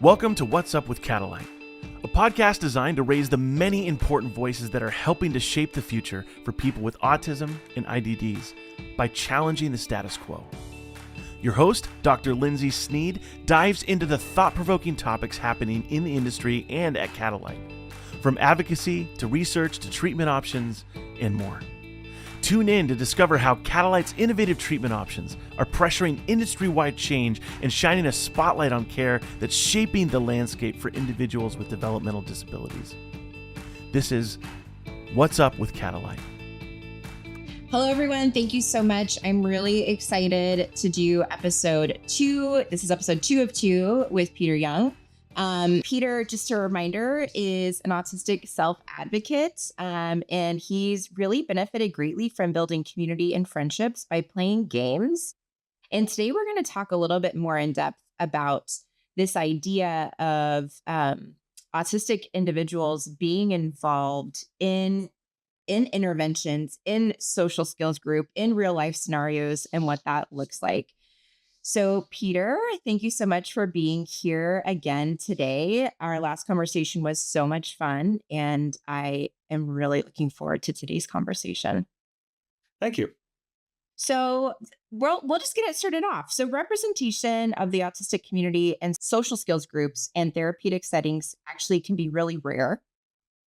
Welcome to What's Up with Catalight, a podcast designed to raise the many important voices that are helping to shape the future for people with autism and IDDs by challenging the status quo. Your host, Dr. Lindsey Sneed, dives into the thought-provoking topics happening in the industry and at Catalight, from advocacy to research to treatment options and more. Tune in to discover how Catalight's innovative treatment options are pressuring industry-wide change and shining a spotlight on care that's shaping the landscape for individuals with developmental disabilities. This is What's Up with Catalight. Hello, everyone. Thank you so much. I'm really excited to do episode 2. This is episode 2 of 2 with Peter Jung. Peter, just a reminder, is an autistic self-advocate, and he's really benefited greatly from building community and friendships by playing games. And today we're going to talk a little bit more in depth about this idea of autistic individuals being involved in interventions, in social skills group, in real life scenarios, and what that looks like. So, Peter, thank you so much for being here again today. Our last conversation was so much fun, and I am really looking forward to today's conversation. Thank you. So, we'll just get it started off. So, representation of the autistic community and social skills groups and therapeutic settings actually can be really rare.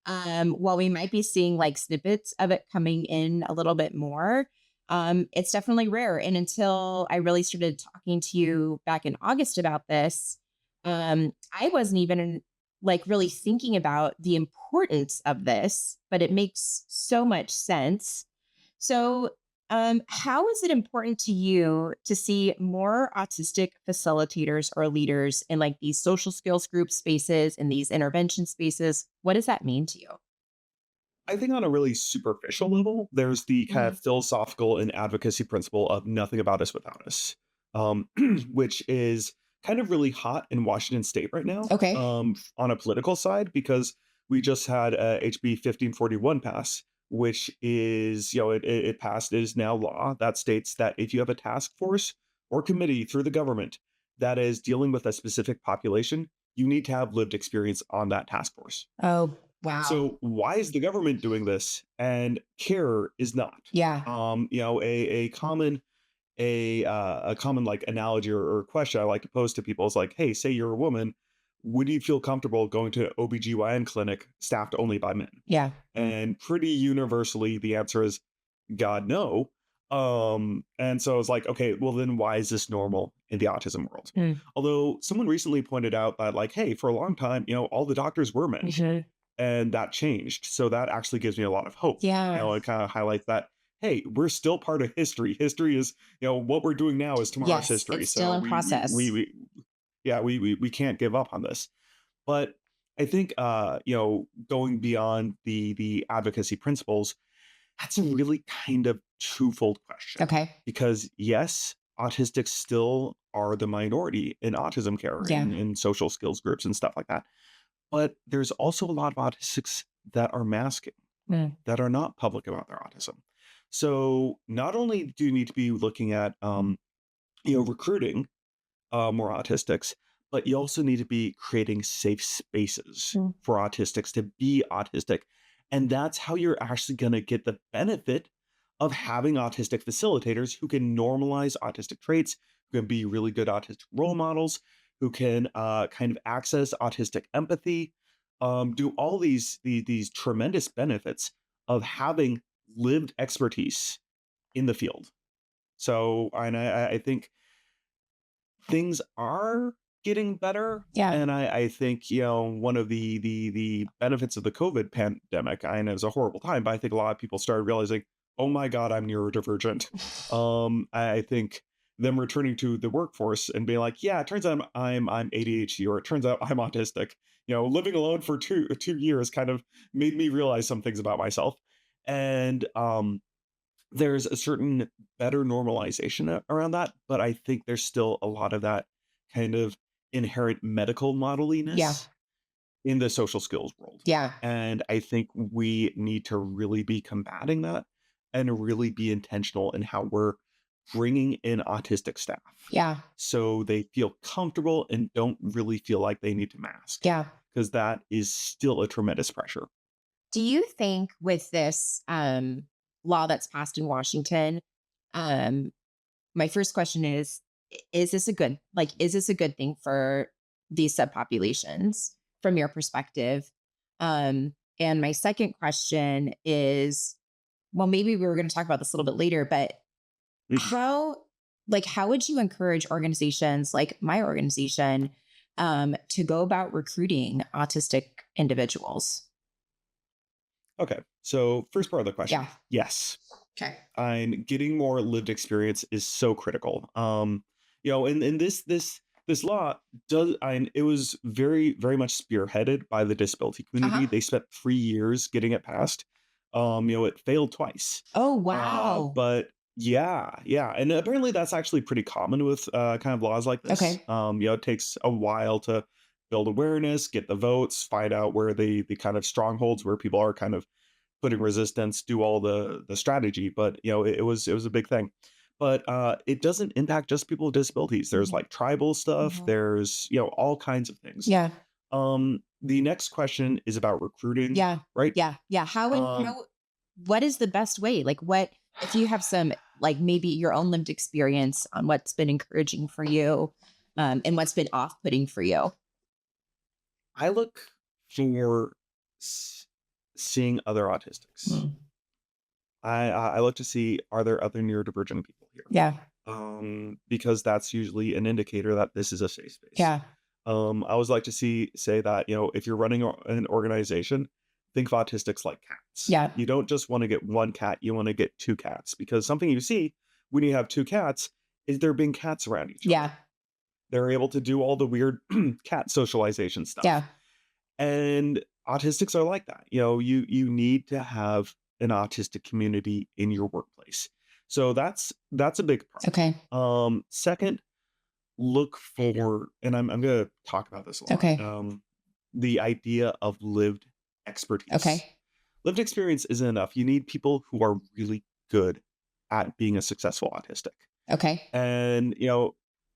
While we might be seeing like snippets of it coming in a little bit more, it's definitely rare. And until I really started talking to you back in August about this, I wasn't even really thinking about the importance of this, but it makes so much sense. So, how is it important to you to see more autistic facilitators or leaders in like these social skills group spaces and these intervention spaces? What does that mean to you? I think on a really superficial level, there's the kind of philosophical and advocacy principle of nothing about us without us, which is kind of really hot in Washington State right now. Okay. On a political side, because we just had HB 1541 pass, which is, it passed, it is now law that states that if you have a task force or committee through the government that is dealing with a specific population, you need to have lived experience on that task force. Oh, wow. So why is the government doing this and CARE is not? Yeah. A common like analogy or question I like to pose to people is like, hey, say you're a woman, would you feel comfortable going to an OBGYN clinic staffed only by men? Yeah. And pretty universally the answer is God, no. And so it's like, okay, well then why is this normal in the autism world? Although someone recently pointed out that like, hey, for a long time, all the doctors were men. And that changed. So that actually gives me a lot of hope. Yeah. It kind of highlights that, hey, we're still part of history. History is, what we're doing now is tomorrow's history. It's still in process. We can't give up on this. But I think, going beyond the advocacy principles, that's a really kind of twofold question. Okay. Because yes, autistics still are the minority in autism care, in social skills groups and stuff like that. But there's also a lot of autistics that are masking, that are not public about their autism. So not only do you need to be looking at, recruiting more autistics, but you also need to be creating safe spaces for autistics to be autistic. And that's how you're actually going to get the benefit of having autistic facilitators who can normalize autistic traits, who can be really good autistic role models, who can kind of access autistic empathy, do all these tremendous benefits of having lived expertise in the field. So, and I think things are getting better. Yeah. And I think, one of the benefits of the COVID pandemic, I know it was a horrible time, but I think a lot of people started realizing, oh my God, I'm neurodivergent. I think them returning to the workforce and being like, yeah, it turns out I'm ADHD, or it turns out I'm autistic. Living alone for two years kind of made me realize some things about myself. And there's a certain better normalization around that, but I think there's still a lot of that kind of inherent medical modeliness in the social skills world. Yeah. And I think we need to really be combating that and really be intentional in how we're bringing in autistic staff. Yeah. So they feel comfortable and don't really feel like they need to mask, Yeah. because that is still a tremendous pressure. Do you think with this law that's passed in Washington, um, my first question is this a is this a good thing for these subpopulations from your perspective? And my second question is, well, maybe we were going to talk about this a little bit later, but Mhm. how, how would you encourage organizations like my organization to go about recruiting autistic individuals? Okay. So first part of the question, Yeah. yes. Okay. I'm getting more lived experience is so critical. And this law it was very much spearheaded by the disability community. Uh-huh. They spent 3 years getting it passed. It failed twice. Oh, wow. But yeah, and apparently that's actually pretty common with kind of laws like this. Okay. It takes a while to build awareness, get the votes, find out where the kind of strongholds where people are kind of putting resistance, do all the strategy. But it was a big thing. But it doesn't impact just people with disabilities. There's Mhm. like tribal stuff. Mhm. There's all kinds of things. Yeah. The next question is about recruiting, Yeah. right? Yeah. Yeah. Um, What is the best way? If you have some, maybe your own lived experience on what's been encouraging for you, and what's been off putting for you? I look for s- seeing other autistics. Mm. I look to see, are there other neurodivergent people here? Yeah. Because that's usually an indicator that this is a safe space. Yeah. I always like to say that, if you're running an organization, think of autistics like cats. Yeah. You don't just want to get one cat, you want to get two cats, because something you see when you have two cats is there being cats around each other. Yeah. They're able to do all the weird cat socialization stuff. Yeah. And autistics are like that. You need to have an autistic community in your workplace. So that's a big part. Okay. Second, look for, and I'm gonna talk about this a lot. Okay. The idea of lived expertise. Okay. Lived experience isn't enough. You need people who are really good at being a successful autistic. Okay. And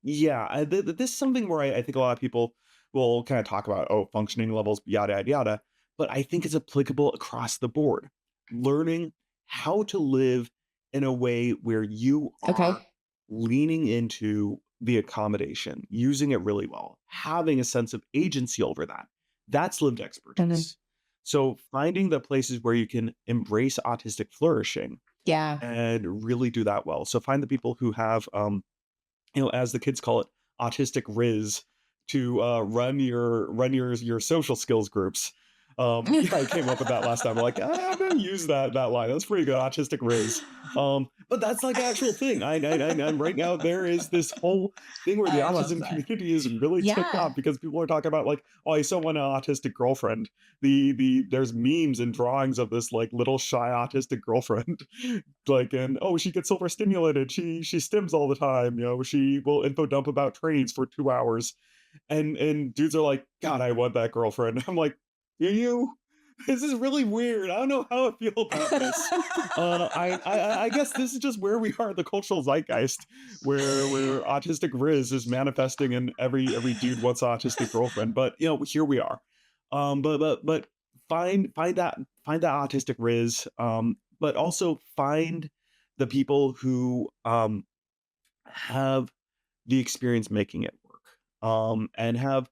yeah, this is something where I think a lot of people will kind of talk about, oh, functioning levels, yada yada yada. But I think it's applicable across the board. Learning how to live in a way where you Okay. are leaning into the accommodation, using it really well, having a sense of agency over that. That's lived Mhm. expertise. So finding the places where you can embrace autistic flourishing Yeah. and really do that well. So find the people who have, as the kids call it, autistic Rizz, to run your social skills groups. Yeah, I came up with that last time. I'm like, I'm gonna use that line. That's pretty good, autistic Rizz. But that's like an actual thing. I'm right now. There is this whole thing where the I love autism that. community is really ticked Yeah. off because people are talking about like, oh, I so want an autistic girlfriend. There's memes and drawings of this like little shy autistic girlfriend, like, and oh, she gets overstimulated, she stims all the time, she will info dump about trades for 2 hours, and dudes are like, god, I want that girlfriend. I'm like, do you? This is really weird. I don't know how I feel about this. I guess this is just where we are in the cultural zeitgeist, where autistic Riz is manifesting, and every dude wants an autistic girlfriend. But here we are. But find that autistic Riz. But also find the people who have the experience making it work, and have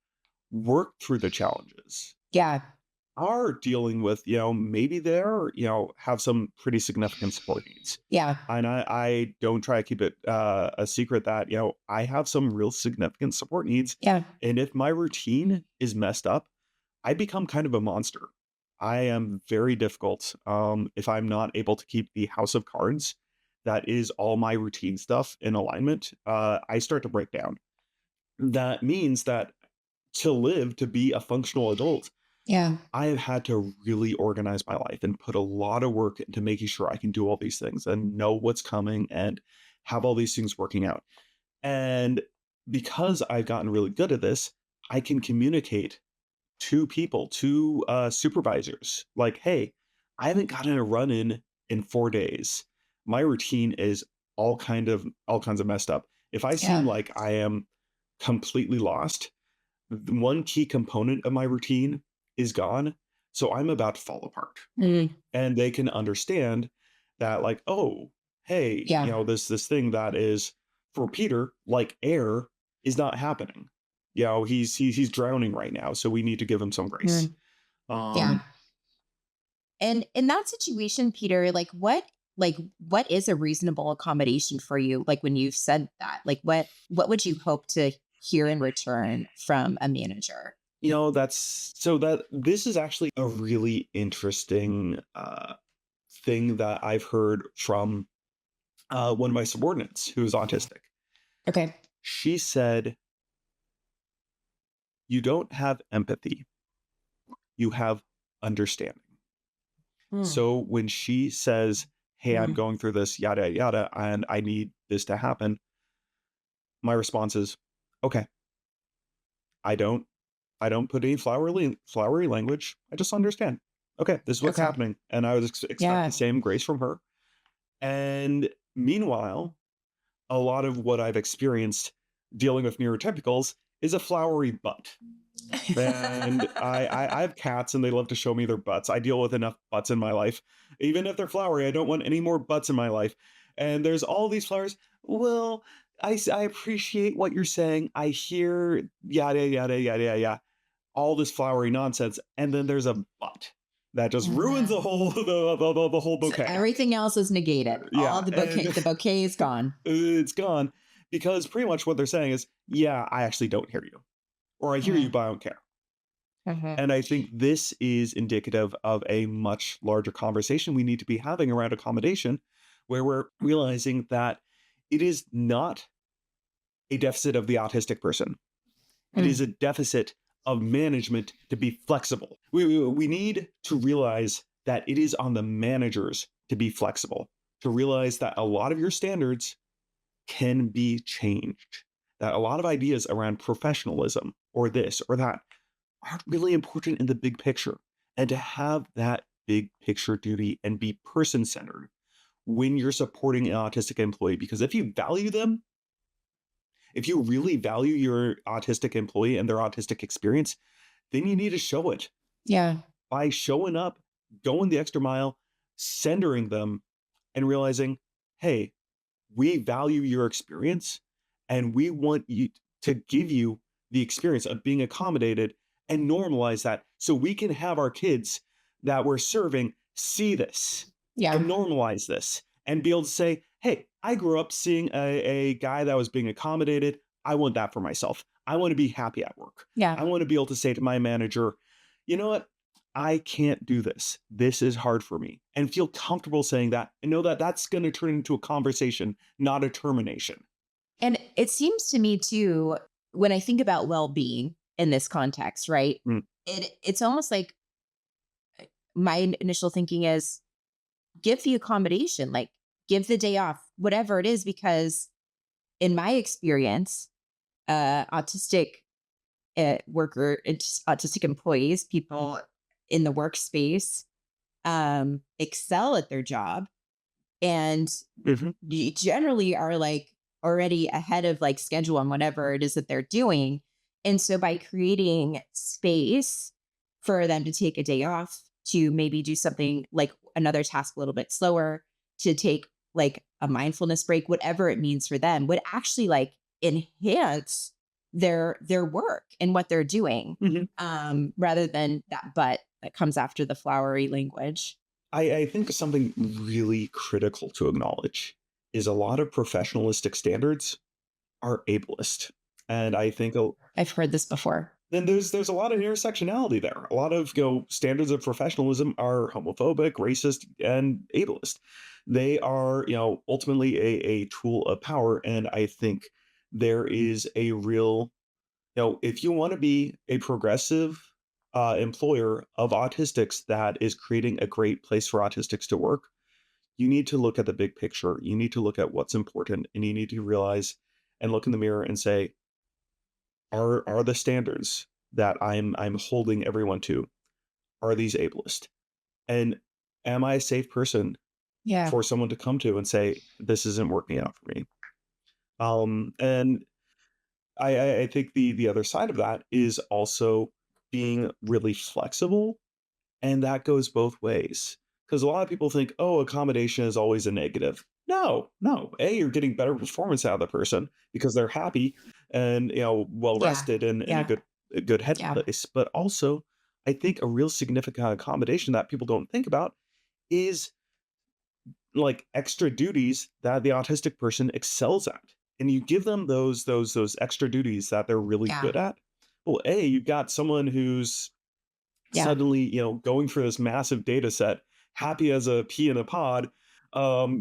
worked through the challenges, Yeah. are dealing with, maybe they're, have some pretty significant support needs. Yeah. And I don't try to keep it a secret that, I have some real significant support needs. Yeah. And if my routine is messed up, I become kind of a monster. I am very difficult. If I'm not able to keep the house of cards, that is all my routine stuff in alignment, I start to break down. That means that to be a functional adult, Yeah. I have had to really organize my life and put a lot of work into making sure I can do all these things and know what's coming and have all these things working out. And because I've gotten really good at this, I can communicate to people, to supervisors, like, hey, I haven't gotten a run in 4 days. My routine is all kinds of messed up. If I seem Yeah. like I am completely lost, one key component of my routine is gone. So I'm about to fall apart. Mm. And they can understand that, like, oh, hey, Yeah. this thing that is for Peter, like air, is not happening. He's drowning right now. So we need to give him some grace. Mm. Yeah. Um, And in that situation, Peter, like what is a reasonable accommodation for you? Like when you've said that, like what would you hope to hear in return from a manager? that's so that this is actually a really interesting thing that I've heard from one of my subordinates who is autistic. Okay. She said, "You don't have empathy, you have understanding." Mm. So when she says, "Hey, I'm Mm. going through this, yada, yada, and I need this to happen," my response is, "Okay, I don't, I don't put any flowery language. I just understand. Okay, this is what's Okay. happening." And I would expect the Yeah. same grace from her. And meanwhile, a lot of what I've experienced dealing with neurotypicals is a flowery butt. And I have cats and they love to show me their butts. I deal with enough butts in my life. Even if they're flowery, I don't want any more butts in my life. And there's all these flowers. Well, I appreciate what you're saying. I hear yada, yada, yada, yada, yada, all this flowery nonsense. And then there's a butt that just ruins the Mhm. whole, the whole So bouquet. everything else is negated. All Yeah. the bouquet is gone. It's gone because pretty much what they're saying is, yeah, I actually don't hear you. Or I hear you, Mhm. but I don't care. Mhm. And I think this is indicative of a much larger conversation we need to be having around accommodation, where we're realizing that it is not a deficit of the autistic person. It is Mm. a deficit of management to be flexible. We need to realize that it is on the managers to be flexible, to realize that a lot of your standards can be changed, that a lot of ideas around professionalism or this or that are really important in the big picture. And to have that big picture duty and be person centered when you're supporting an autistic employee, because if you value them, if you really value your autistic employee and their autistic experience, then you need to show it Yeah. by showing up, going the extra mile, centering them, and realizing, hey, we value your experience and we want you to give you the experience of being accommodated and normalize that so we can have our kids that we're serving see this Yeah. and normalize this and be able to say, hey, I grew up seeing a guy that was being accommodated. I want that for myself. I want to be happy at work. Yeah. I want to be able to say to my manager, you know what? I can't do this. This is hard for me. And feel comfortable saying that and know that that's going to turn into a conversation, not a termination. And it seems to me too, when I think about well-being in this context, right? Mm. It's almost like my initial thinking is give the accommodation, like give the day off, whatever it is, because in my experience, autistic autistic employees, people in the workspace, excel at their job and Mhm. generally are like already ahead of like schedule on whatever it is that they're doing. And so by creating space for them to take a day off, to maybe do something like another task a little bit slower, to take like a mindfulness break, whatever it means for them, would actually like enhance their work and what they're doing, Mhm. rather than that but that comes after the flowery language. I think something really critical to acknowledge is a lot of professionalistic standards are ableist. And I think I've heard this before. then there's a lot of intersectionality there. A lot of standards of professionalism are homophobic, racist, and ableist. They are ultimately a tool of power, and I think there is a real if you want to be a progressive employer of autistics that is creating a great place for autistics to work, you need to look at the big picture. You need to look at what's important, and you need to realize and look in the mirror and say, are the standards that I'm holding everyone to, are these ableist? And am I a safe person Yeah. for someone to come to and say, this isn't working out for me. And I think the other side of that is also being really flexible, and that goes both ways. Because a lot of people think, oh, accommodation is always a negative. No, no. A, you're getting better performance out of the person because they're happy and well Yeah. rested and in Yeah. a good Yeah. headspace. But also, I think a real significant accommodation that people don't think about is like extra duties that the autistic person excels at. And you give them those extra duties that they're really Yeah. good at. Well, A, you've got someone who's Yeah. suddenly, going through this massive data set, happy as a pea in a pod,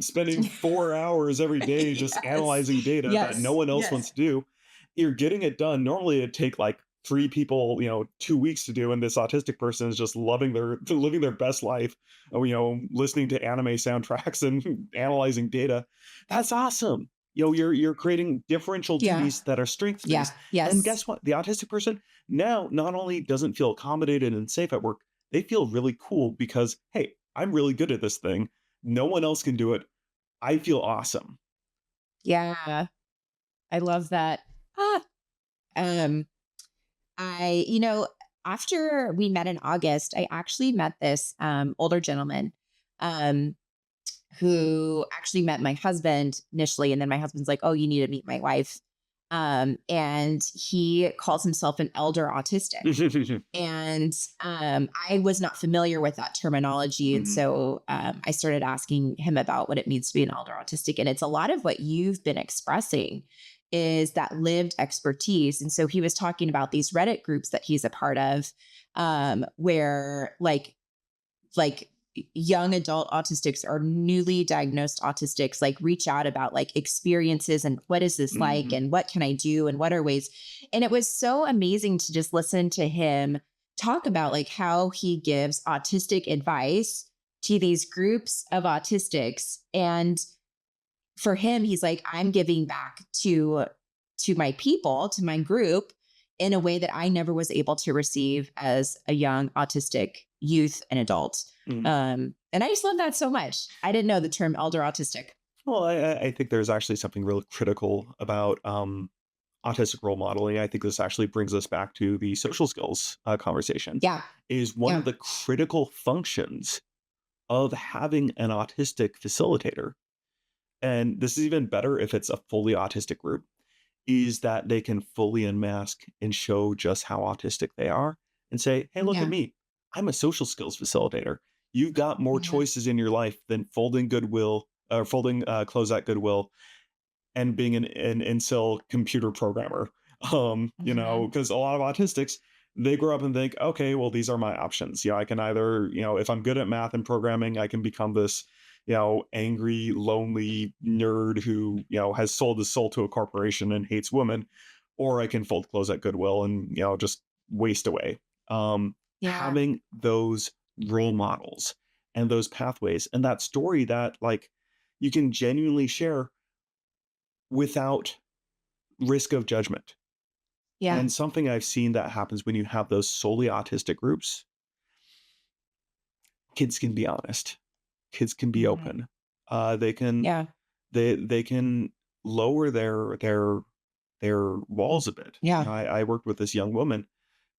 spending 4 hours every day just Yes. analyzing data that no Yes. one else wants Yes. to do. You're getting it done. Normally it'd take like three people, 2 weeks to do, and this autistic person is just loving their living their best life, listening to anime soundtracks and analyzing data. That's awesome. You're creating differential Yeah. duties that are strengths Yeah. based. And Yes. guess what? The autistic person now not only doesn't feel accommodated and safe at work, they feel really cool because, hey, I'm really good at this thing. No one else can do it. I feel awesome. Yeah. I love that. Ah. Um, after we met in August, I actually met this older gentleman um who actually met my husband initially, and then my husband's like, "Oh, you need to meet my wife." And he calls himself an elder autistic. And I was not familiar with that terminology. And Mhm. so I started asking him about what it means to be an elder autistic. And it's a lot of what you've been expressing is that lived expertise. And so he was talking about these Reddit groups that he's a part of, where like young adult autistics or newly diagnosed autistics like reach out about like experiences and what is this like Mhm. and what can I do and what are ways. And it was so amazing to just listen to him talk about like how he gives autistic advice to these groups of autistics. And for him, he's like, I'm giving back to my people, to my group in a way that I never was able to receive as a young autistic youth and adult. Mhm. And I just love that so much. I didn't know the term elder autistic. Well, I think there's actually something really critical about autistic role modeling. I think this actually brings us back to the social skills conversation. Yeah. Is one Yeah. of the critical functions of having an autistic facilitator, and this is even better if it's a fully autistic group, is that they can fully unmask and show just how autistic they are and say, hey, look at Yeah. me. I'm a social skills facilitator. You've got more Yeah. choices in your life than folding Goodwill or folding clothes at Goodwill and being an incel computer programmer. Mhm. Because a lot of autistics, they grow up and think, okay, well, these are my options. I can either, if I'm good at math and programming, I can become this, angry, lonely nerd who, has sold his soul to a corporation and hates women, or I can fold clothes at Goodwill and, just waste away. Yeah. Having those role models and those pathways and that story that like you can genuinely share without risk of judgment. Yeah. And something I've seen that happens when you have those solely autistic groups, kids can be honest. Kids can be Mhm. open. They can Yeah. they can lower their walls a bit. Yeah. I worked with this young woman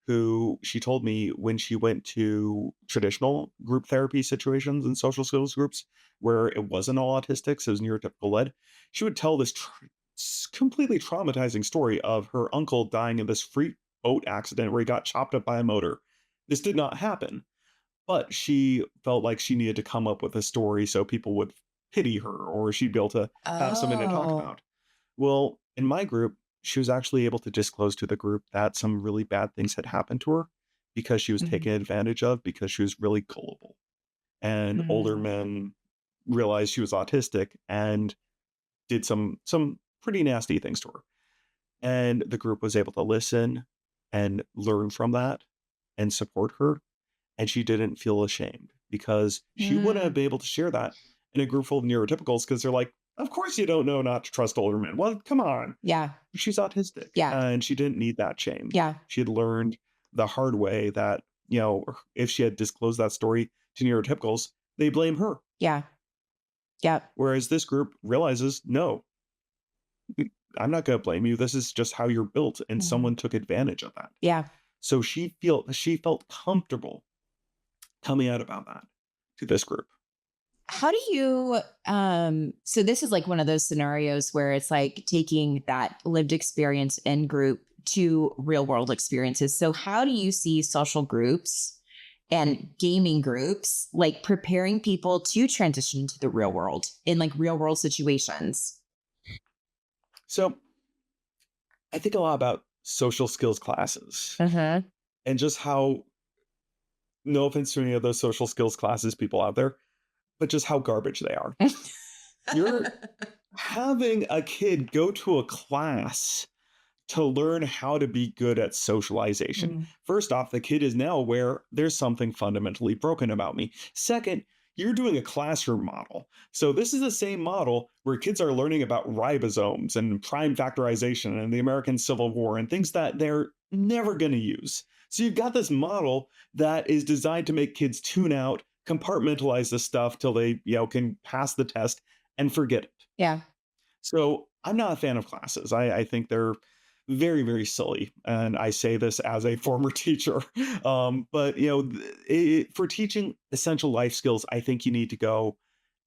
who she told me when she went to traditional group therapy situations and social skills groups where it wasn't all autistics, it was neurotypical led, she would tell this completely traumatizing story of her uncle dying in this freak boat accident where he got chopped up by a motor. This did not happen, but she felt like she needed to come up with a story so people would pity her or she'd be able to have something to talk Oh. about. Well, in my group, she was actually able to disclose to the group that some really bad things had happened to her because she was Mhm. taken advantage of because she was really gullible. And older Mhm. men realized she was autistic and did some pretty nasty things to her. And the group was able to listen and learn from that and support her. And she didn't feel ashamed because she wouldn't have Mm. been able to share that in a group full of neurotypicals because they're like, of course you don't know not to trust older men. Well, come on. Yeah. She's autistic Yeah. and she didn't need that shame. Yeah. She had learned the hard way that, if she had disclosed that story to neurotypicals, they blame her. Yeah. Yep. Whereas this group realizes, no, I'm not going to blame you. This is just how you're built, and Mhm. someone took advantage of that. Yeah. So she felt comfortable coming out about that to this group. How do you so this is like one of those scenarios where it's like taking that lived experience in group to real world experiences. So how do you see social groups and gaming groups like preparing people to transition to the real world in like real world situations? So I think a lot about social skills classes Uh-huh. and just how, no offense to any of those social skills classes people out there, but just how garbage they are. You're having a kid go to a class to learn how to be good at socialization. Mm. First off, the kid is now aware there's something fundamentally broken about me. Second, you're doing a classroom model. So this is the same model where kids are learning about ribosomes and prime factorization and the American Civil War and things that they're never going to use. So you've got this model that is designed to make kids tune out, compartmentalize the stuff till they, can pass the test and forget it. Yeah. So I'm not a fan of classes. I think they're very, very silly. And I say this as a former teacher. But, for teaching essential life skills, I think you need to go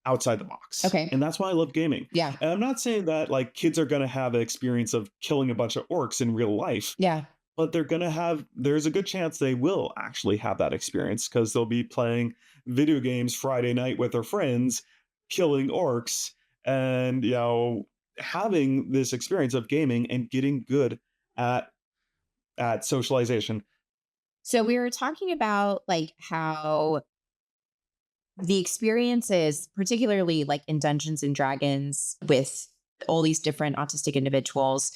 outside the box. Okay. And that's why I love gaming. Yeah. And I'm not saying that like kids are going to have an experience of killing a bunch of orcs in real life, Yeah. but there's a good chance they will actually have that experience because they'll be playing video games Friday night with their friends, killing orcs, and, having this experience of gaming and getting good at socialization. So we were talking about like how the experiences, particularly like in Dungeons and Dragons with all these different autistic individuals,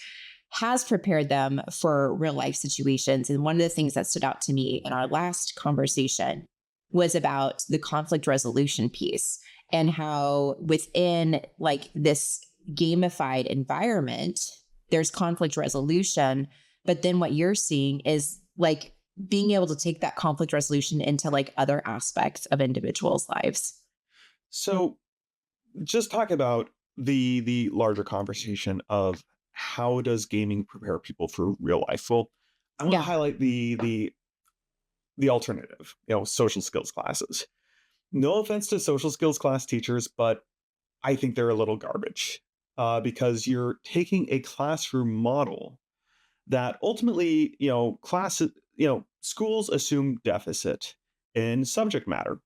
has prepared them for real life situations. And one of the things that stood out to me in our last conversation was about the conflict resolution piece and how within like this gamified environment, there's conflict resolution. But then what you're seeing is like being able to take that conflict resolution into like other aspects of individuals' lives. So just talk about the larger conversation of how does gaming prepare people for real life? Well, I want to Yeah. highlight the alternative, social skills classes. No offense to social skills class teachers, but I think they're a little garbage because you're taking a classroom model that ultimately, schools assume deficit in subject matter,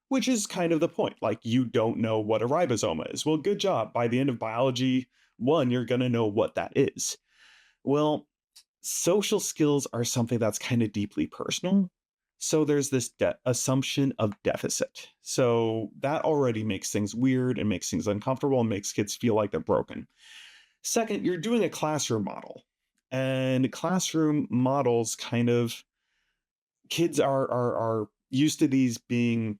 which is kind of the point. Like, you don't know what a ribosome is. Well, good job. By the end of biology one, you're going to know what that is. Well, social skills are something that's kind of deeply personal. So there's this assumption of deficit. So that already makes things weird and makes things uncomfortable and makes kids feel like they're broken. Second, you're doing a classroom model. And classroom models kind of, kids are used to these being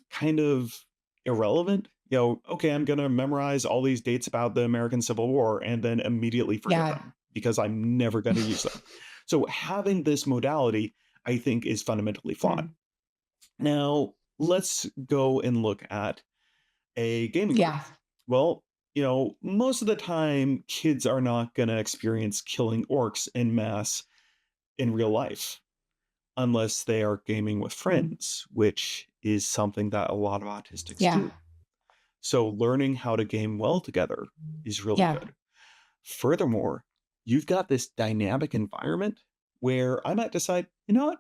kind of irrelevant. Okay, I'm going to memorize all these dates about the American Civil War and then immediately forget Yeah. them because I'm never going to use them. So having this modality, I think, is fundamentally flawed. Mm. Now, let's go and look at a gaming group. Yeah. Well, most of the time, kids are not going to experience killing orcs en masse in real life unless they are gaming with Mm. friends, which is something that a lot of autistics Yeah. do. So learning how to game well together is really Yeah. good. Furthermore, you've got this dynamic environment where I might decide, you know what?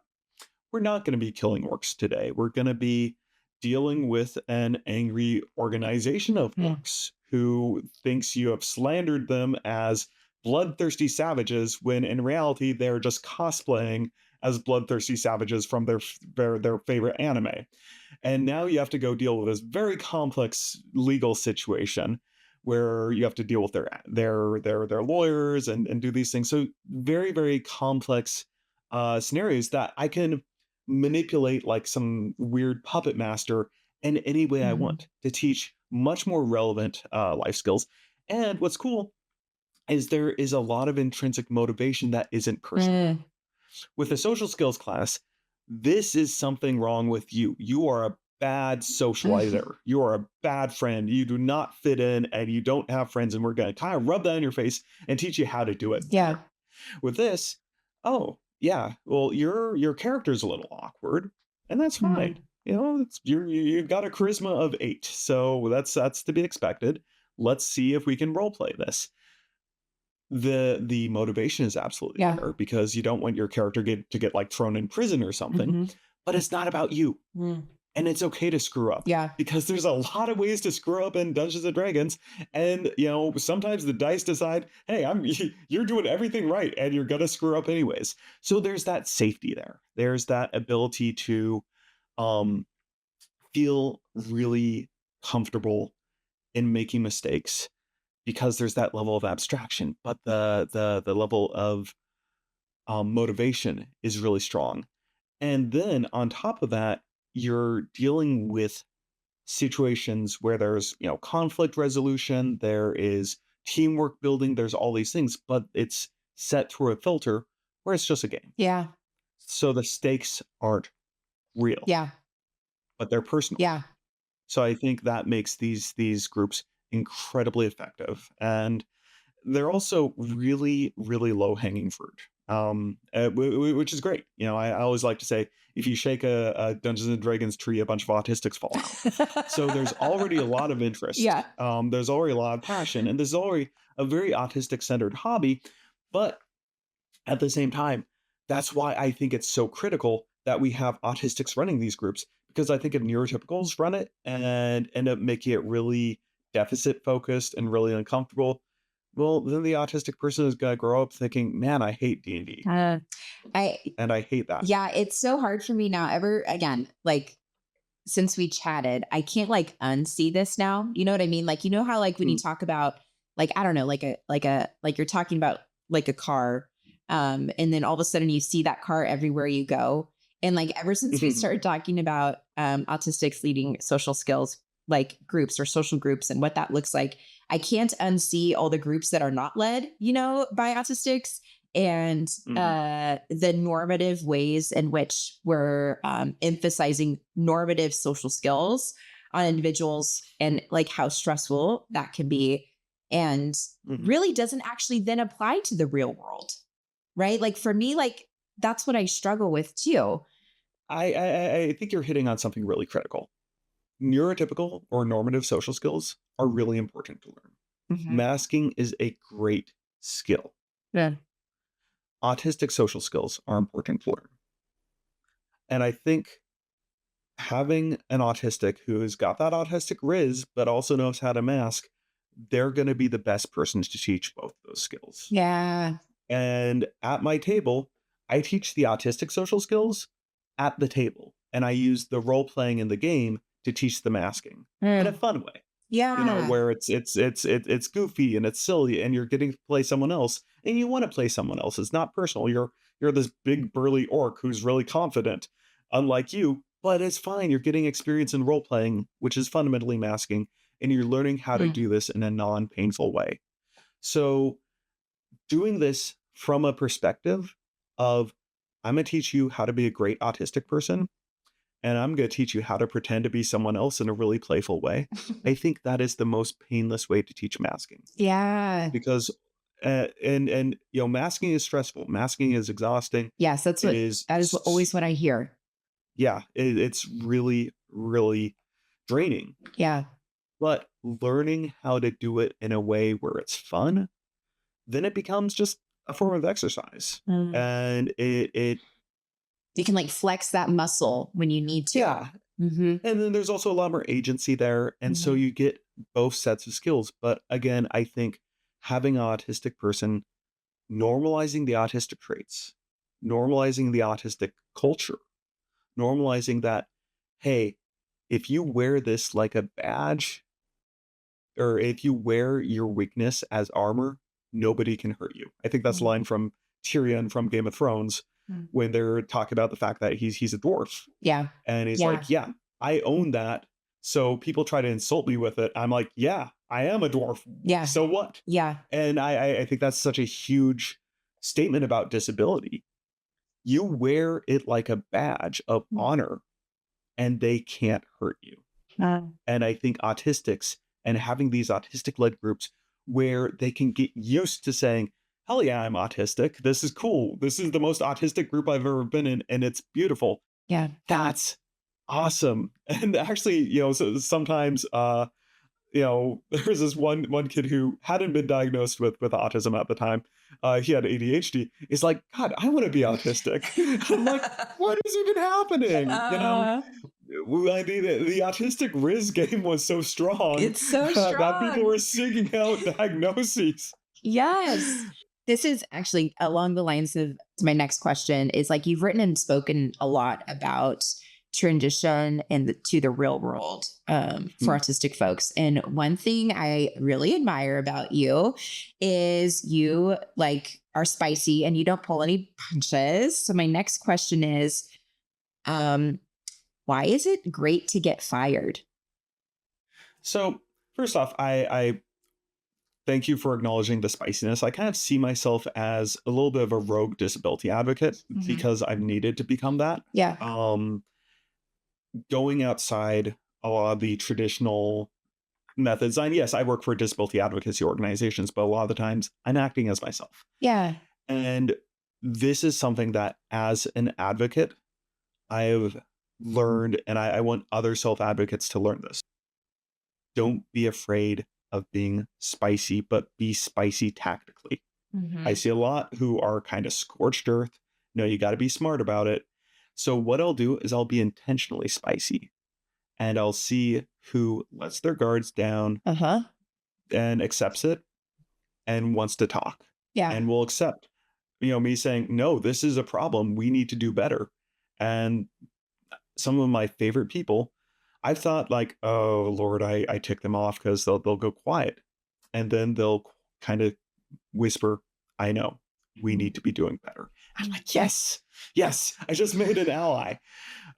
We're not going to be killing orcs today. We're going to be dealing with an angry organization of Yeah. orcs who thinks you have slandered them as bloodthirsty savages when in reality they're just cosplaying as bloodthirsty savages from their favorite anime. And now you have to go deal with this very complex legal situation where you have to deal with their lawyers and do these things. So very, very complex scenarios that I can manipulate like some weird puppet master in any way I Mhm. want to teach much more relevant life skills. And what's cool is there is a lot of intrinsic motivation that isn't personal. With a social skills class, this is something wrong with you. You are a bad socializer. You are a bad friend. You do not fit in and you don't have friends. And we're going to kind of rub that in your face and teach you how to do it Yeah. better. With this, oh, yeah, well, your character's a little awkward, and that's fine. Mhm. You know, you've got a charisma of 8, so that's to be expected. Let's see if we can role play this. The motivation is absolutely Yeah. there because you don't want your character to get like thrown in prison or something, Mhm. but it's not about you. Mm. And it's okay to screw up Yeah. because there's a lot of ways to screw up in Dungeons and Dragons. And, you know, sometimes the dice decide, hey, you're doing everything right and you're going to screw up anyways. So there's that safety there. There's that ability to um, feel really comfortable in making mistakes because there's that level of abstraction, but the level of motivation is really strong. And then on top of that, you're dealing with situations where there's, you know, conflict resolution, there is teamwork building, there's all these things, but it's set through a filter where it's just a game. Yeah. So the stakes aren't real, Yeah. but they're personal. Yeah. So I think that makes these groups incredibly effective. And they're also really, really low hanging fruit, which is great. You know, I always like to say, if you shake a Dungeons and Dragons tree, a bunch of autistics fall out. So there's already a lot of interest. Yeah. There's already a lot of passion, and there's already a very autistic centered hobby. But at the same time, that's why I think it's so critical that we have autistics running these groups, because I think if neurotypicals run it and end up making it really deficit focused and really uncomfortable, well, then the autistic person is going to grow up thinking, man, I hate D&D. I And I hate that. Yeah, it's so hard for me now. Ever again, like since we chatted, I can't like unsee this now. You know what I mean? Like, you know how like when you Mm. talk about like, I don't know, like you're talking about like a car, and then all of a sudden you see that car everywhere you go. And like ever since we started talking about autistics leading social skills like groups or social groups and what that looks like, I can't unsee all the groups that are not led, you know, by autistics and Mhm. the normative ways in which we're emphasizing normative social skills on individuals and like how stressful that can be and Mhm. really doesn't actually then apply to the real world, right? Like for me, like that's what I struggle with too. I think you're hitting on something really critical. Neurotypical or normative social skills are really important to learn. Mhm. Masking is a great skill. Yeah. Autistic social skills are important to learn. And I think having an autistic who has got that autistic Rizz, but also knows how to mask, they're going to be the best persons to teach both those skills. Yeah. And at my table, I teach the autistic social skills at the table. And I use the role playing in the game to teach the masking in a Mm. fun way. You know, Yeah. where it's goofy and it's silly and you're getting to play someone else and you want to play someone else. It's not personal. You're this big burly orc who's really confident, unlike you, but it's fine. You're getting experience in role playing, which is fundamentally masking, and you're learning how to Mm. do this in a non-painful way. So doing this from a perspective of I'm going to teach you how to be a great autistic person and I'm going to teach you how to pretend to be someone else in a really playful way. I think that is the most painless way to teach masking Yeah. because and you know, masking is stressful. Masking is exhausting. Yes, It is that is always what I hear. yeah, it's really really draining. Yeah. But learning how to do it in a way where it's fun, then it becomes just a form of exercise. Mm. And it You can like flex that muscle when you need to. yeah. Mm-hmm. And then there's also a lot more agency there. And so Mm-hmm. you get both sets of skills. But again, I think having an autistic person normalizing the autistic traits, normalizing the autistic culture, normalizing that, hey, if you wear this like a badge, or if you wear your weakness as armor, nobody can hurt you. I think that's a line from Tyrion from Game of Thrones Mm-hmm. when they're talking about the fact that he's a dwarf. Yeah. And he's Yeah. like, yeah, I own that. So people try to insult me with it. I'm like, yeah, I am a dwarf. Yeah. So what? Yeah. And I think that's such a huge statement about disability. You wear it like a badge of honor and they can't hurt you. And I think autistics and having these autistic-led groups where they can get used to saying, hell yeah, I'm autistic. This is cool. This is the most autistic group I've ever been in, and it's beautiful. Yeah. That's awesome. And actually, so sometimes there was this one kid who hadn't been diagnosed with autism at the time. He had ADHD. He's like, God, I want to be autistic. I'm like, what is even happening? The Autistic Rizz game was so strong. It's so strong that people were seeking out diagnoses. Yes. This is actually along the lines of my next question is like, you've written and spoken a lot about transition to the real world for autistic folks. And one thing I really admire about you is you like are spicy and you don't pull any punches. So my next question is, why is it great to get fired? So first off, I thank you for acknowledging the spiciness. I kind of see myself as a little bit of a rogue disability advocate because I've needed to become that. Yeah. Going outside a lot of the traditional methods. And yes, I work for disability advocacy organizations, but a lot of the times I'm acting as myself. Yeah. And this is something that as an advocate, I have learned, and I want other self-advocates to learn this. Don't be afraid of being spicy, but be spicy tactically. I see a lot who are kind of scorched earth. No, you got to be smart about it. So what I'll do is I'll be intentionally spicy, and I'll see who lets their guards down and accepts it and wants to talk. Yeah. And will accept, me saying, no, this is a problem. We need to do better. And some of my favorite people, I've thought like, oh Lord, I tick them off because they'll go quiet. And then they'll kind of whisper, I know, we need to be doing better. I'm like, yes, I just made an ally.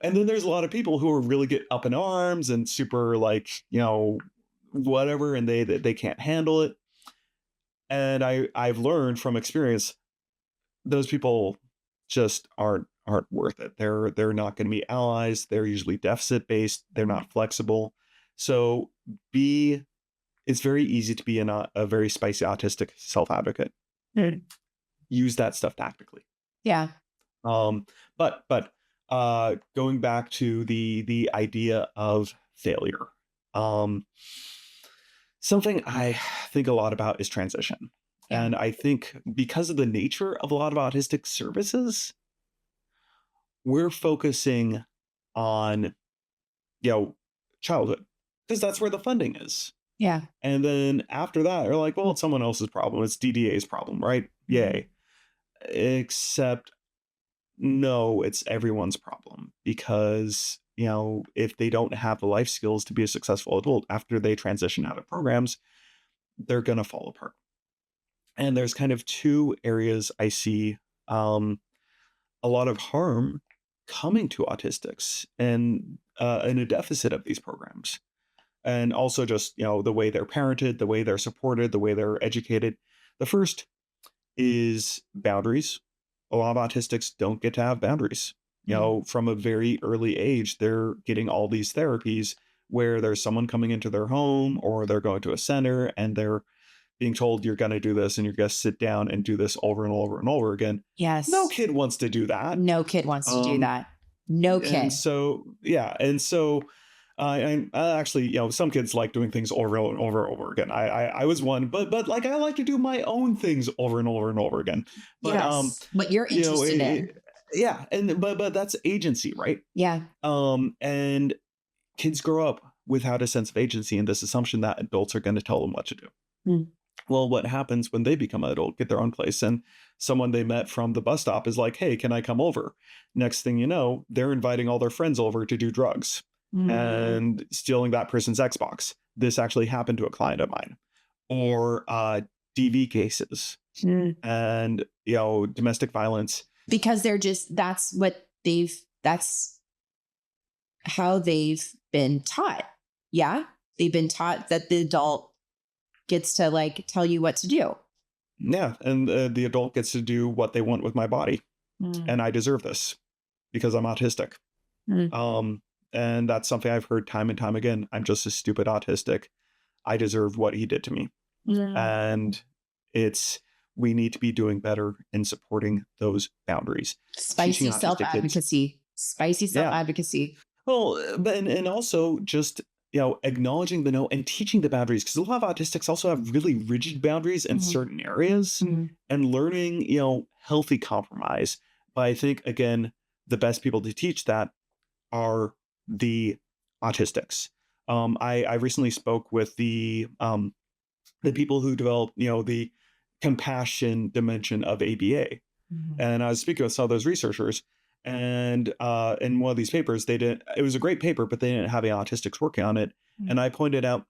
And then there's a lot of people who really get up in arms and super like, whatever, and they can't handle it. And I've learned from experience, those people just aren't worth it. They're not going to be allies. They're usually deficit based. They're not flexible. So it's very easy to be a very spicy autistic self-advocate. Use that stuff tactically. Yeah. But going back to the idea of failure, something I think a lot about is transition. Yeah. And I think because of the nature of a lot of autistic services, we're focusing on, childhood, because that's where the funding is. Yeah. And then after that, they're like, well, it's someone else's problem. It's DDA's problem, right? Yay. Except, no, it's everyone's problem, because, if they don't have the life skills to be a successful adult after they transition out of programs, they're going to fall apart. And there's kind of two areas I see a lot of harm coming to autistics and in a deficit of these programs. And also just, the way they're parented, the way they're supported, the way they're educated. The first is boundaries. A lot of autistics don't get to have boundaries. From a very early age, they're getting all these therapies where there's someone coming into their home or they're going to a center and they're being told you're going to do this and you're going to sit down and do this over and over and over again. Yes. No kid wants to do that. No kid wants to do that. No kid. And so, I actually, some kids like doing things over and over and over again. I was one, but like, I like to do my own things over and over and over again. But, yes. What you're interested in. Yeah. But that's agency, right? Yeah. And kids grow up without a sense of agency and this assumption that adults are going to tell them what to do. Well, what happens when they become an adult, get their own place, and someone they met from the bus stop is like, hey, can I come over? Next thing you know, they're inviting all their friends over to do drugs and stealing that person's Xbox. This actually happened to a client of mine. Or DV cases and, domestic violence. Because that's how they've been taught. Yeah. They've been taught that the adult gets to like tell you what to do. Yeah. And the adult gets to do what they want with my body. And I deserve this because I'm autistic. And that's something I've heard time and time again. I'm just a stupid autistic. I deserve what he did to me. Yeah. And we need to be doing better in supporting those boundaries. Spicy self-advocacy. Spicy self-advocacy. Well, and also just, acknowledging the no and teaching the boundaries, because a lot of autistics also have really rigid boundaries in certain areas, and learning, healthy compromise. But I think, again, the best people to teach that are the autistics. I recently spoke with the people who developed, the compassion dimension of ABA. And I was speaking with some of those researchers, and in one of these papers, it was a great paper, but they didn't have any autistics working on it. And I pointed out,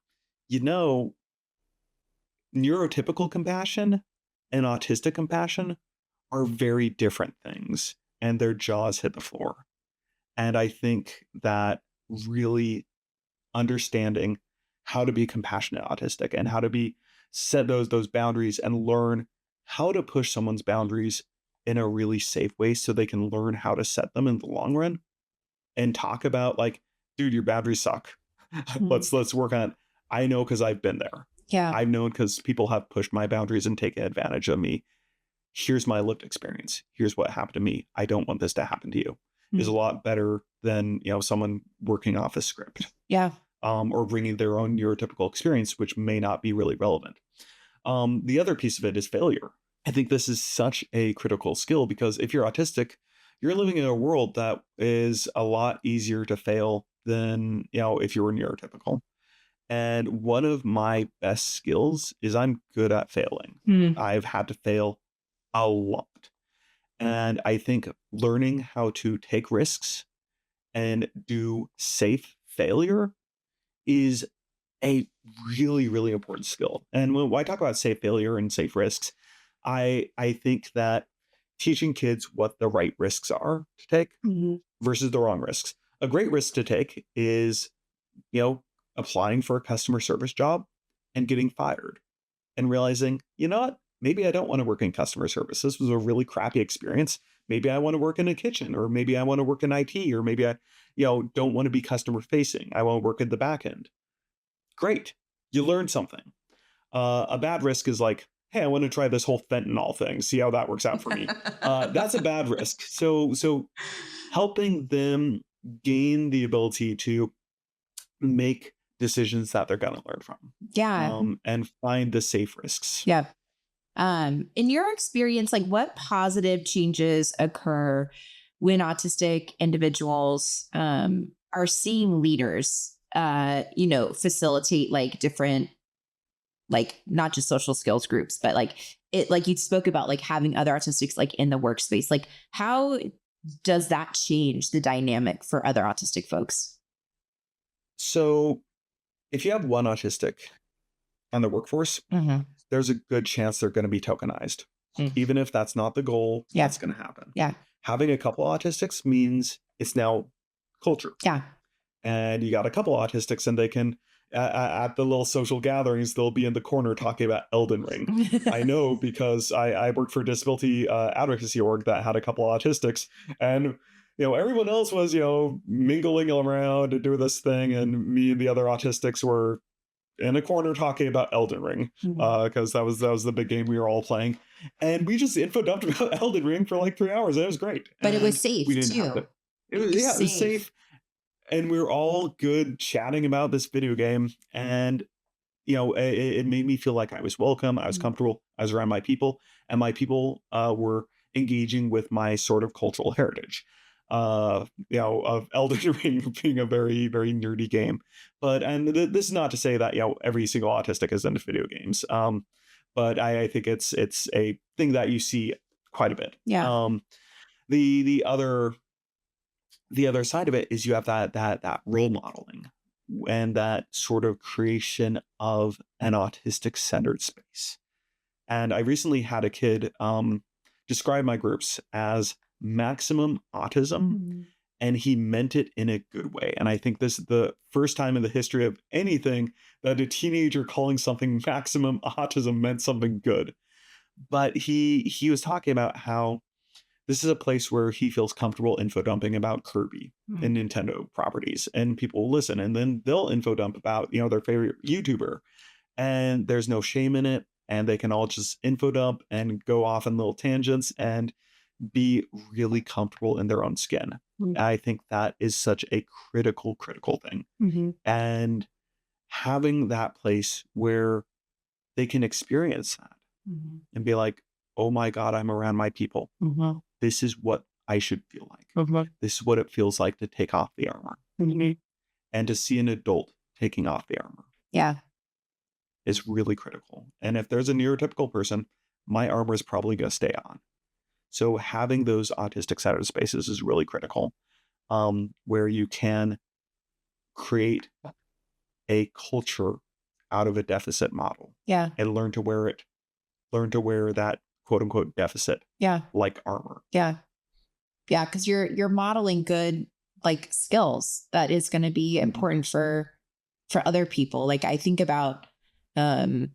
neurotypical compassion and autistic compassion are very different things, and their jaws hit the floor. And I think that really understanding how to be compassionate autistic and how to set those boundaries and learn how to push someone's boundaries in a really safe way so they can learn how to set them in the long run, and talk about, like, dude, your boundaries suck. Let's work on it. I know, because I've been there. Yeah. I've known, because people have pushed my boundaries and taken advantage of me. Here's my lived experience. Here's what happened to me. I don't want this to happen to you. Is a lot better than, someone working off a script. Yeah. Or bringing their own neurotypical experience, which may not be really relevant. The other piece of it is failure. I think this is such a critical skill, because if you're autistic, you're living in a world that is a lot easier to fail than, if you were neurotypical. And one of my best skills is I'm good at failing. I've had to fail a lot. And I think learning how to take risks and do safe failure is a really, really important skill. And when I talk about safe failure and safe risks, I think that teaching kids what the right risks are to take versus the wrong risks. A great risk to take is, applying for a customer service job and getting fired and realizing, you know what? Maybe I don't want to work in customer service. This was a really crappy experience. Maybe I want to work in a kitchen, or maybe I want to work in IT, or maybe I, don't want to be customer facing. I want to work at the back end. Great. You learned something. A bad risk is like, hey, I want to try this whole fentanyl thing. See how that works out for me. That's a bad risk. So helping them gain the ability to make decisions that they're going to learn from. Yeah. And find the safe risks. Yeah. In your experience, like, what positive changes occur when autistic individuals are seeing leaders, facilitate like different, like, not just social skills groups, but like you spoke about, like, having other autistics like in the workspace. Like, how does that change the dynamic for other autistic folks? So if you have one autistic on the workforce, there's a good chance they're going to be tokenized. Even if that's not the goal, that's going to happen. Yeah. Having a couple autistics means it's now culture. Yeah. And you got a couple autistics, and they can, at the little social gatherings, they'll be in the corner talking about Elden Ring. I know, because I worked for a disability advocacy org that had a couple autistics, and everyone else was, mingling around and doing this thing, and me and the other autistics were in a corner talking about Elden Ring, because that was the big game we were all playing, and we just info dumped about Elden Ring for like 3 hours, and it was great. But it was safe, we didn't too. Have to, it was safe, and we were all good chatting about this video game, and it made me feel like I was welcome, I was comfortable, I was around my people, and my people were engaging with my sort of cultural heritage. Of Elden Ring being a very, very nerdy game. But this is not to say that every single autistic is into video games. But I think it's a thing that you see quite a bit. Yeah. The other side of it is you have that role modeling and that sort of creation of an autistic centered space. And I recently had a kid describe my groups as maximum autism, and he meant it in a good way. And I think this is the first time in the history of anything that a teenager calling something maximum autism meant something good. But he was talking about how this is a place where he feels comfortable info dumping about Kirby and Nintendo properties, and people will listen, and then they'll info dump about, their favorite YouTuber, and there's no shame in it, and they can all just info dump and go off on little tangents and be really comfortable in their own skin. I think that is such a critical thing. And having that place where they can experience that and be like, oh my God, I'm around my people. This is what I should feel like. This is what it feels like to take off the armor. And to see an adult taking off the armor. Yeah. Is really critical. And if there's a neurotypical person, my armor is probably going to stay on. So having those autistic side of spaces is really critical, where you can create a culture out of a deficit model. Yeah. And learn to wear that quote unquote deficit. Yeah. Like armor. Yeah. Yeah. Cause you're modeling good like skills that is going to be important for other people. Like I think about, not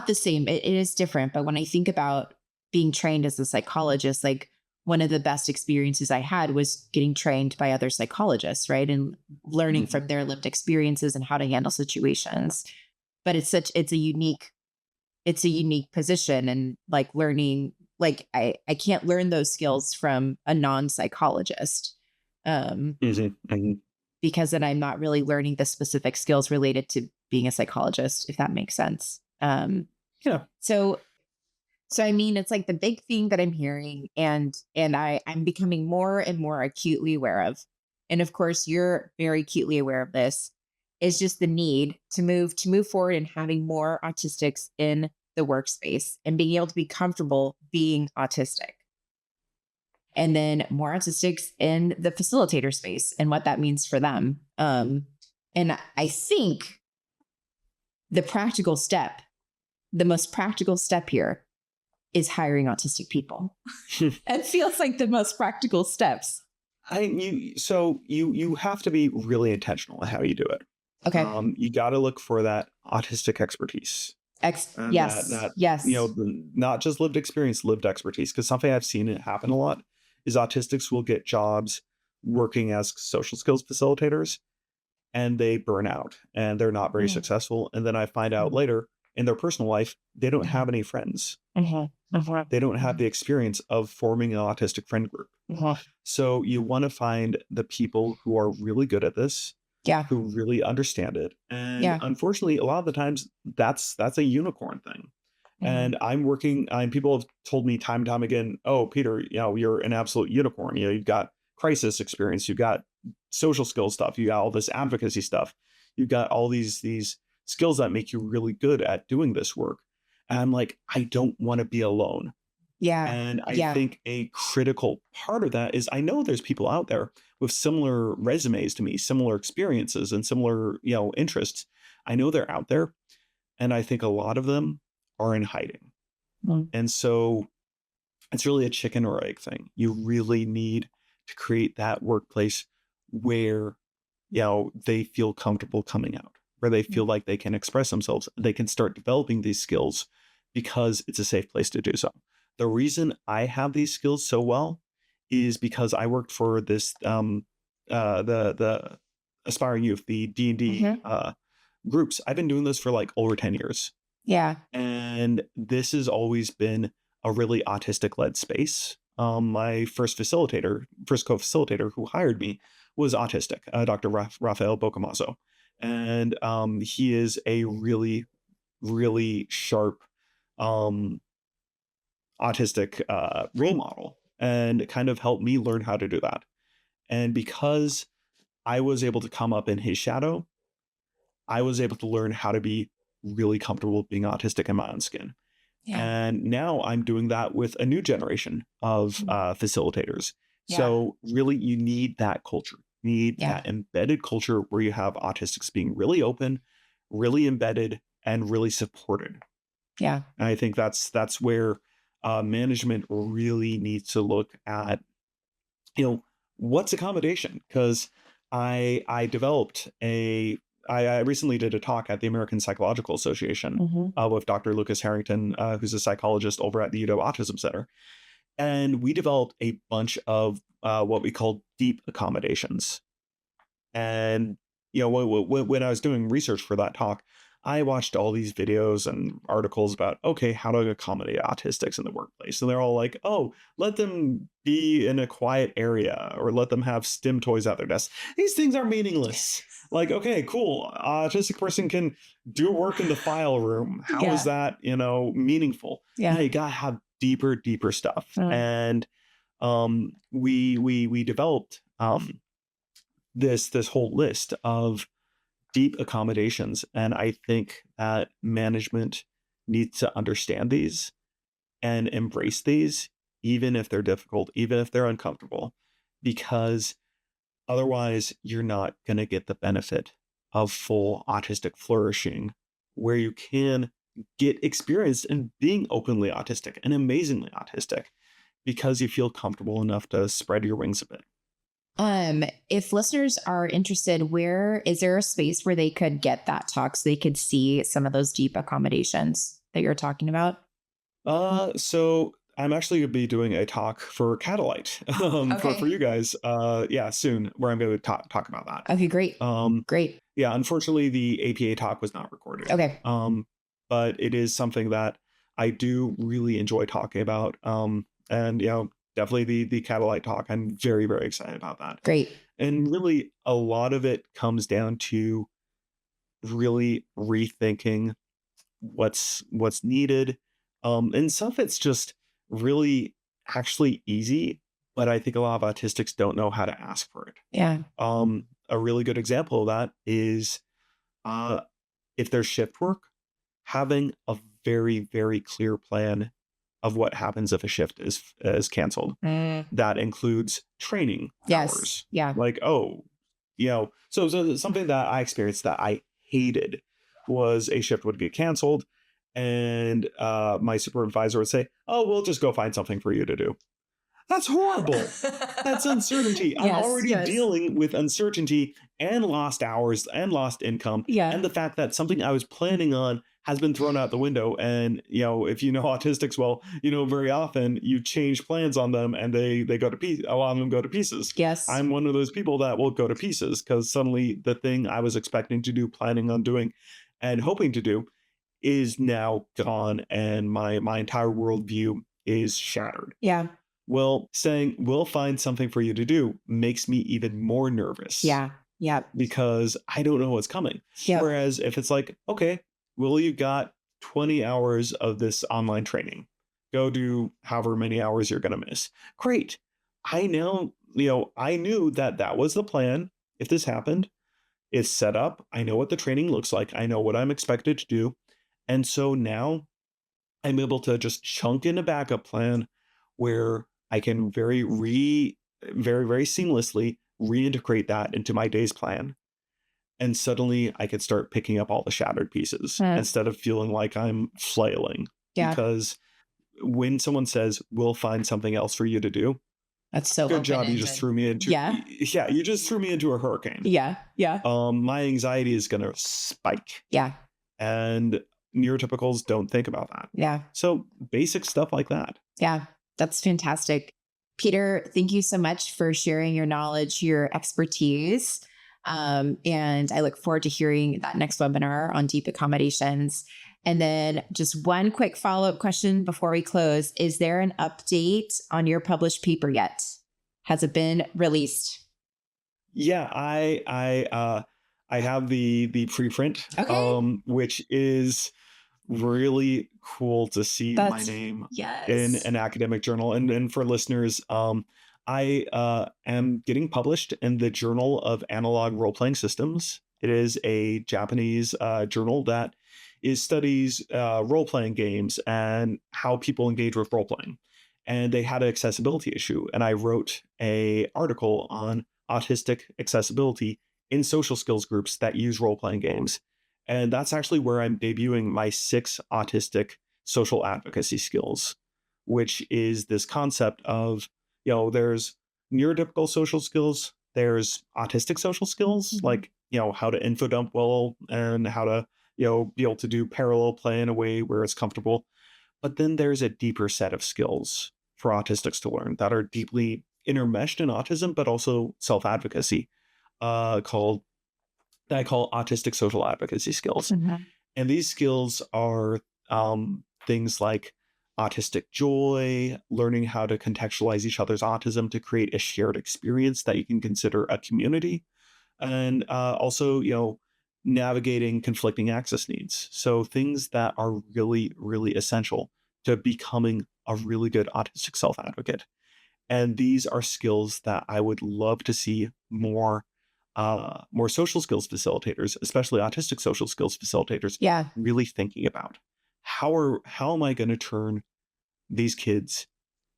the same, it is different. But when I think about being trained as a psychologist, like one of the best experiences I had was getting trained by other psychologists, right? And learning from their lived experiences and how to handle situations. But it's a unique position, and like learning, like I can't learn those skills from a non-psychologist. Because then I'm not really learning the specific skills related to being a psychologist, if that makes sense. Yeah. So I mean, it's like the big thing that I'm hearing and I'm becoming more and more acutely aware of. And of course, you're very acutely aware of this, is just the need to move forward and having more autistics in the workspace and being able to be comfortable being autistic. And then more autistics in the facilitator space and what that means for them. And I think the most practical step here is hiring autistic people. It feels like the most practical steps. You have to be really intentional in how you do it. Okay. You got to look for that autistic expertise. Yes. Yes. Not just lived experience, lived expertise. Because something I've seen it happen a lot is autistics will get jobs working as social skills facilitators, and they burn out and they're not very successful. And then I find out later in their personal life, they don't have any friends. They don't have the experience of forming an autistic friend group. So you want to find the people who are really good at this, who really understand it. And unfortunately, a lot of the times that's a unicorn thing. And people have told me time and time again, oh, Peter, you're an absolute unicorn. You've got crisis experience. You've got social skills stuff. You got all this advocacy stuff. You've got all these skills that make you really good at doing this work. And I'm like, I don't want to be alone. Yeah. And I think a critical part of that is I know there's people out there with similar resumes to me, similar experiences and similar, interests. I know they're out there. And I think a lot of them are in hiding. And so it's really a chicken or egg thing. You really need to create that workplace where, they feel comfortable coming out, where they feel like they can express themselves. They can start developing these skills because it's a safe place to do so. The reason I have these skills so well is because I worked for this, the Aspiring Youth, the D&D groups. I've been doing this for like over 10 years. Yeah. And this has always been a really autistic-led space. My first co-facilitator who hired me was autistic, Dr. Rafael Bocamazo. And he is a really, really sharp autistic role model, and kind of helped me learn how to do that. And because I was able to come up in his shadow, I was able to learn how to be really comfortable being autistic in my own skin. Yeah. And now I'm doing that with a new generation of facilitators. Yeah. So really, you need that culture. You need that embedded culture where you have autistics being really open, really embedded, and really supported. Yeah. And I think that's where management really needs to look at, what's accommodation? Because I recently did a talk at the American Psychological Association with Dr. Lucas Harrington, who's a psychologist over at the UW Autism Center. And we developed a bunch of what we call deep accommodations. And, when I was doing research for that talk, I watched all these videos and articles about, okay, how to accommodate autistics in the workplace. And they're all like, oh, let them be in a quiet area or let them have STEM toys at their desk. These things are meaningless. Like, okay, cool. Autistic person can do work in the file room. How is that, meaningful? Yeah. You gotta have deeper stuff. And we developed this whole list of deep accommodations, and I think that management needs to understand these and embrace these, even if they're difficult, even if they're uncomfortable, because otherwise you're not going to get the benefit of full autistic flourishing, where you can get experience in being openly autistic and amazingly autistic because you feel comfortable enough to spread your wings a bit. If listeners are interested, where is there a space where they could get that talk so they could see some of those deep accommodations that you're talking about? So I'm actually going to be doing a talk for Catalight for you guys. Soon, where I'm going to talk about that. Okay, great. Great. Yeah, unfortunately, the APA talk was not recorded. Okay. But it is something that I do really enjoy talking about. And definitely the Catalight talk. I'm very, very excited about that. Great. And really, a lot of it comes down to really rethinking what's needed. And some of it's just really actually easy, but I think a lot of autistics don't know how to ask for it. Yeah. A really good example of that is if there's shift work, having a very, very clear plan of what happens if a shift is canceled. That includes training hours. Yeah. Like, so something that I experienced that I hated was a shift would get canceled and my supervisor would say, oh, we'll just go find something for you to do. That's horrible. That's uncertainty. I'm already dealing with uncertainty and lost hours and lost income. Yeah. And the fact that something I was planning on has been thrown out the window. And, if you know autistics well, very often you change plans on them and they go to pieces. A lot of them go to pieces. Yes. I'm one of those people that will go to pieces because suddenly the thing I was expecting to do, planning on doing, and hoping to do is now gone. And my entire worldview is shattered. Yeah. Well, saying we'll find something for you to do makes me even more nervous. Yeah. Yeah. Because I don't know what's coming. Yep. Whereas if it's like, okay, well, you got 20 hours of this online training. Go do however many hours you're going to miss. Great. I know, I knew that was the plan. If this happened, it's set up. I know what the training looks like. I know what I'm expected to do. And so now I'm able to just chunk in a backup plan where I can very, very seamlessly reintegrate that into my day's plan. And suddenly I could start picking up all the shattered pieces instead of feeling like I'm flailing. Yeah. Because when someone says, we'll find something else for you to do, that's so good job. You just threw me into, you just threw me into a hurricane. Yeah. Yeah. My anxiety is going to spike. Yeah. And neurotypicals don't think about that. Yeah. So basic stuff like that. Yeah. That's fantastic. Peter, thank you so much for sharing your knowledge, your expertise. And I look forward to hearing that next webinar on deep accommodations. And then just one quick follow-up question before we close. Is there an update on your published paper yet? Has it been released? Yeah, I have the preprint, which is really cool to see my name in an academic journal. And for listeners, I am getting published in the Journal of Analog Role-Playing Systems. It is a Japanese journal that studies role-playing games and how people engage with role-playing. And they had an accessibility issue. And I wrote an article on autistic accessibility in social skills groups that use role-playing games. And that's actually where I'm debuting my 6 autistic social advocacy skills, which is this concept of, there's neurotypical social skills, there's autistic social skills, like, how to info dump well and how to, be able to do parallel play in a way where it's comfortable. But then there's a deeper set of skills for autistics to learn that are deeply intermeshed in autism, but also self-advocacy, called that I call autistic social advocacy skills. And these skills are things like autistic joy, learning how to contextualize each other's autism to create a shared experience that you can consider a community, and also, navigating conflicting access needs. So things that are really, really essential to becoming a really good autistic self-advocate. And these are skills that I would love to see more social skills facilitators, especially autistic social skills facilitators, really thinking about. How am I going to turn these kids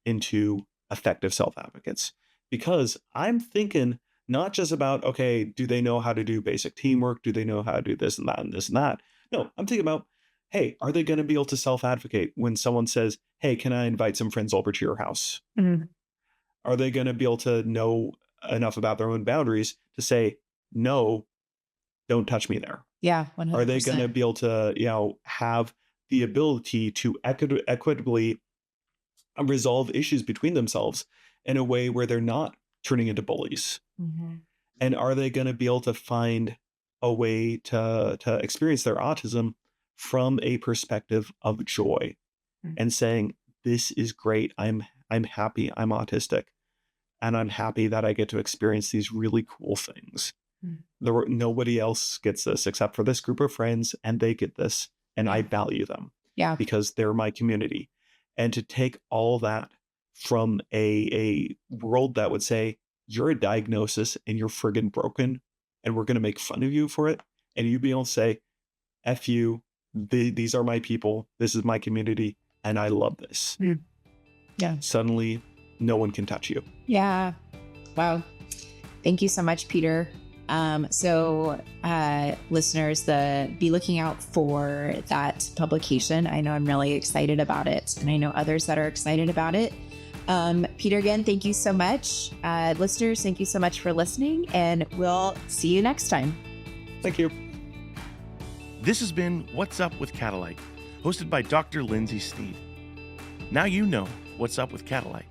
into effective self-advocates? Because I'm thinking not just about, okay, do they know how to do basic teamwork? Do they know how to do this and that and this and that? No, I'm thinking about, hey, are they going to be able to self-advocate when someone says, hey, can I invite some friends over to your house? Are they going to be able to know enough about their own boundaries to say, no, don't touch me there? Yeah, 100%. Are they going to be able to, have the ability to equitably resolve issues between themselves in a way where they're not turning into bullies? And are they going to be able to find a way to experience their autism from a perspective of joy and saying, this is great. I'm happy I'm autistic, and I'm happy that I get to experience these really cool things. Nobody else gets this except for this group of friends, and they get this, and I value them because they're my community. And to take all that from a world that would say, you're a diagnosis and you're friggin' broken, and we're going to make fun of you for it, and you be able to say, F you, these are my people, this is my community, and I love this. Suddenly, no one can touch you. Yeah. Wow. Thank you so much, Peter. Listeners, be looking out for that publication. I know I'm really excited about it, and I know others that are excited about it. Peter, again, thank you so much. Listeners, thank you so much for listening, and we'll see you next time. Thank you. This has been What's Up with Catalight, hosted by Dr. Lindsey Sneed. Now you know what's up with Catalight.